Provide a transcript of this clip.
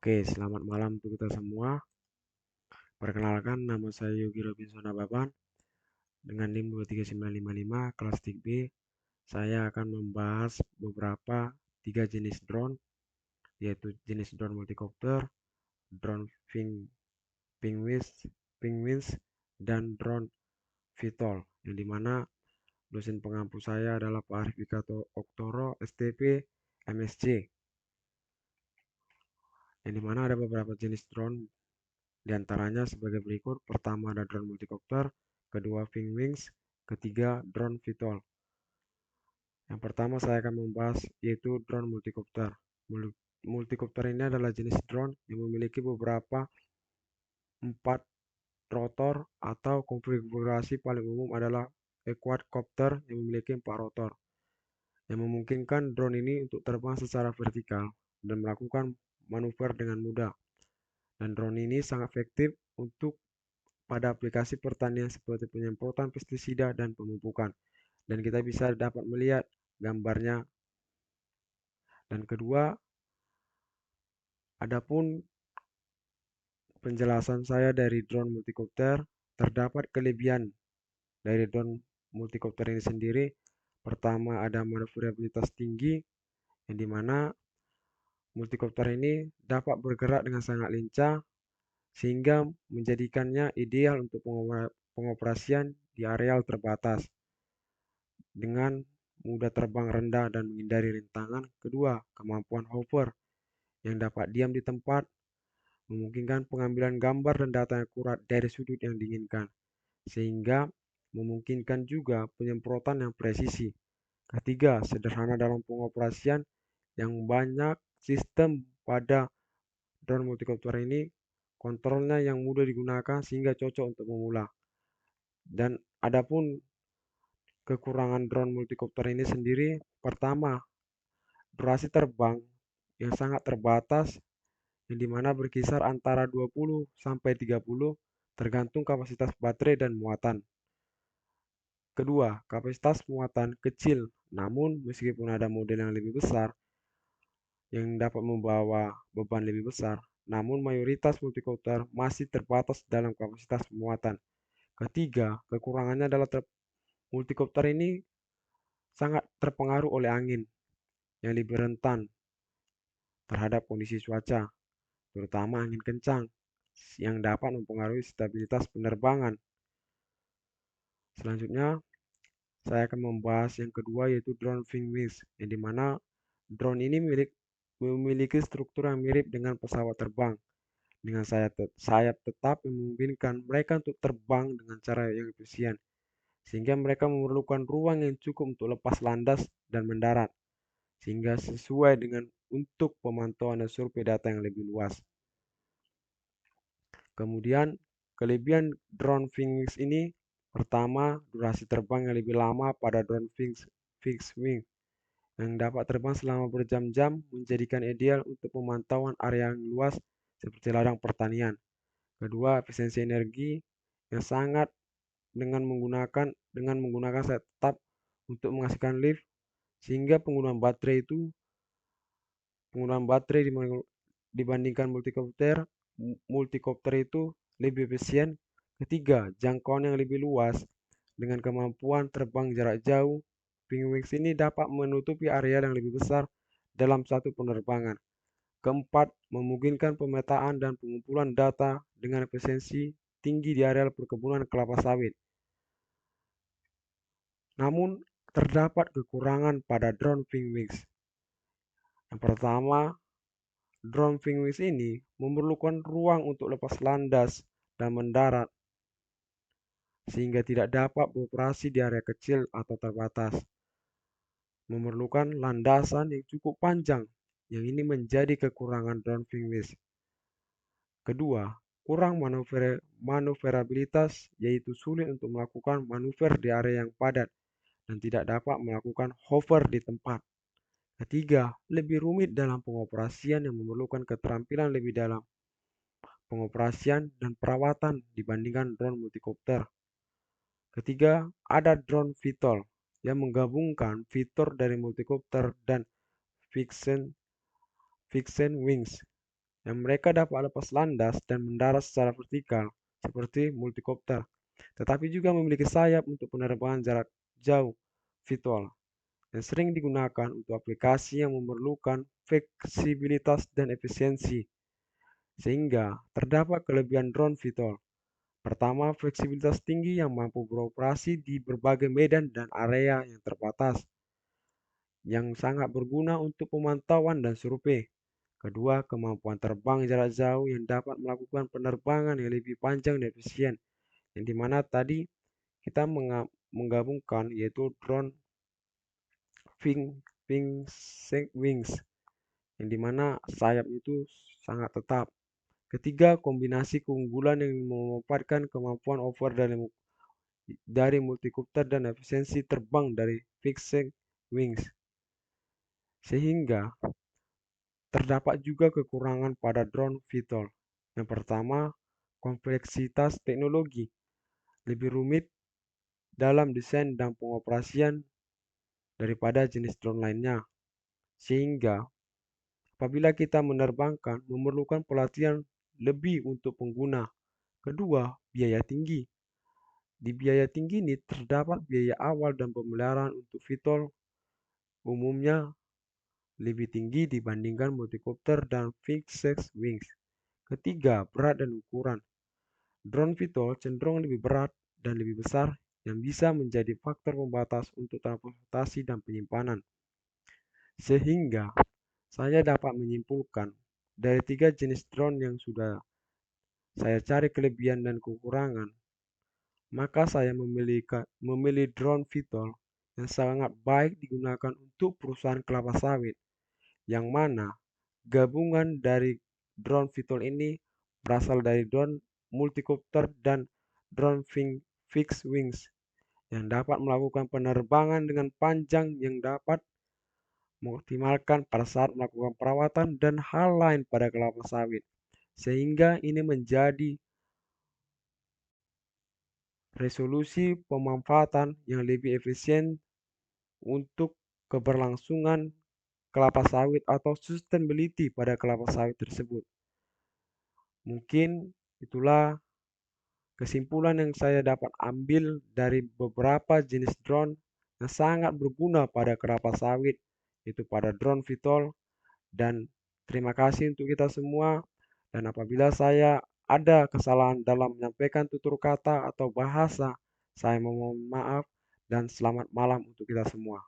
Oke, selamat malam untuk kita semua. Perkenalkan, nama saya Yogi Robinson Ababan dengan NIM 23955 kelas TIK B. Saya akan membahas beberapa tiga jenis drone, yaitu jenis drone multicopter, drone Pinwins, Pinwins, dan drone VTOL, yang dimana dosen pengampu saya adalah Pak Arif Wikato Oktoro, STP, MSc, yang dimana ada beberapa jenis drone. Di antaranya sebagai berikut: pertama ada drone multicopter, kedua Wings, ketiga drone VTOL. Yang pertama saya akan membahas yaitu drone multicopter. Multicopter ini adalah jenis drone yang memiliki beberapa 4 rotor atau konfigurasi paling umum adalah quadcopter yang memiliki 4 rotor, yang memungkinkan drone ini untuk terbang secara vertikal dan melakukan manuver dengan mudah. Dan drone ini sangat efektif untuk pada aplikasi pertanian seperti penyemprotan pestisida dan pemupukan. Dan kita bisa dapat melihat gambarnya. Dan kedua, adapun penjelasan saya dari drone multicopter, terdapat kelebihan dari drone multicopter ini sendiri. Pertama, ada maneuverabilitas tinggi, yang dimana multicopter ini dapat bergerak dengan sangat lincah, sehingga menjadikannya ideal untuk pengoperasian di areal terbatas dengan mudah terbang rendah dan menghindari rintangan. Kedua, kemampuan hover yang dapat diam di tempat, memungkinkan pengambilan gambar dan data yang akurat dari sudut yang diinginkan, sehingga memungkinkan juga penyemprotan yang presisi. Ketiga, sederhana dalam pengoperasian yang banyak sistem pada drone multicopter ini, kontrolnya yang mudah digunakan sehingga cocok untuk pemula. Dan adapun kekurangan drone multicopter ini sendiri, pertama, durasi terbang yang sangat terbatas, yang dimana berkisar antara 20 sampai 30 tergantung kapasitas baterai dan muatan. Kedua, kapasitas muatan kecil, namun meskipun ada model yang lebih besar yang dapat membawa beban lebih besar, namun mayoritas multicopter masih terbatas dalam kapasitas muatan. Ketiga, kekurangannya adalah multicopter ini sangat terpengaruh oleh angin yang lebih rentan terhadap kondisi cuaca, terutama angin kencang yang dapat mempengaruhi stabilitas penerbangan. Selanjutnya, saya akan membahas yang kedua yaitu drone wings, yang dimana drone ini memiliki struktur yang mirip dengan pesawat terbang, dengan sayap tetap yang memungkinkan mereka untuk terbang dengan cara yang efisien, sehingga mereka memerlukan ruang yang cukup untuk lepas landas dan mendarat, sehingga sesuai dengan untuk pemantauan dan survei data yang lebih luas. Kemudian, kelebihan drone wings ini, pertama, durasi terbang yang lebih lama pada drone fixed wing, yang dapat terbang selama berjam-jam, menjadikan ideal untuk pemantauan area yang luas seperti ladang pertanian. Kedua, efisiensi energi yang sangat dengan menggunakan set tetap untuk menghasilkan lift, sehingga penggunaan baterai dibandingkan multicopter itu lebih efisien. Ketiga, jangkauan yang lebih luas dengan kemampuan terbang jarak jauh. Wings ini dapat menutupi area yang lebih besar dalam satu penerbangan. Keempat, memungkinkan pemetaan dan pengumpulan data dengan efisiensi tinggi di area perkebunan kelapa sawit. Namun, terdapat kekurangan pada drone wings. Yang pertama, drone wings ini memerlukan ruang untuk lepas landas dan mendarat, sehingga tidak dapat beroperasi di area kecil atau terbatas. Memerlukan landasan yang cukup panjang, yang ini menjadi kekurangan drone wings. Kedua, kurang manuverabilitas, yaitu sulit untuk melakukan manuver di area yang padat dan tidak dapat melakukan hover di tempat. Ketiga, lebih rumit dalam pengoperasian yang memerlukan keterampilan lebih dalam pengoperasian dan perawatan dibandingkan drone multicopter. Ketiga, ada drone VTOL yang menggabungkan fitur dari multicopter dan fixed wings, yang mereka dapat lepas landas dan mendarat secara vertikal seperti multikopter, tetapi juga memiliki sayap untuk penerbangan jarak jauh (VTOL) yang sering digunakan untuk aplikasi yang memerlukan fleksibilitas dan efisiensi, sehingga terdapat kelebihan drone VTOL. Pertama, fleksibilitas tinggi yang mampu beroperasi di berbagai medan dan area yang terbatas, yang sangat berguna untuk pemantauan dan survei. Kedua, kemampuan terbang jarak jauh yang dapat melakukan penerbangan yang lebih panjang dan efisien, yang dimana tadi kita menggabungkan yaitu drone fixed wings, yang dimana sayap itu sangat tetap. Ketiga, kombinasi keunggulan yang memanfaatkan kemampuan over dari multikopter dan efisiensi terbang dari fixed wings, sehingga terdapat juga kekurangan pada drone VTOL. Yang pertama, kompleksitas teknologi lebih rumit dalam desain dan pengoperasian daripada jenis drone lainnya, sehingga apabila kita menerbangkan memerlukan pelatihan lebih untuk pengguna. Kedua, biaya tinggi. Di biaya tinggi ini terdapat biaya awal dan pemeliharaan untuk VTOL umumnya lebih tinggi dibandingkan multikopter dan fixed wings. Ketiga, berat dan ukuran. Drone VTOL cenderung lebih berat dan lebih besar yang bisa menjadi faktor pembatas untuk transportasi dan penyimpanan. Sehingga saya dapat menyimpulkan dari 3 jenis drone yang sudah saya cari kelebihan dan kekurangan, maka saya memilih drone VTOL yang sangat baik digunakan untuk perusahaan kelapa sawit, yang mana gabungan dari drone VTOL ini berasal dari drone multikopter dan drone fixed wings yang dapat melakukan penerbangan dengan panjang yang dapat mengoptimalkan pada saat melakukan perawatan dan hal lain pada kelapa sawit. Sehingga ini menjadi resolusi pemanfaatan yang lebih efisien untuk keberlangsungan kelapa sawit atau sustainability pada kelapa sawit tersebut. Mungkin itulah kesimpulan yang saya dapat ambil dari beberapa jenis drone yang sangat berguna pada kelapa sawit, yaitu pada drone VTOL. Dan terima kasih untuk kita semua. Dan apabila saya ada kesalahan dalam menyampaikan tutur kata atau bahasa, saya memohon maaf dan selamat malam untuk kita semua.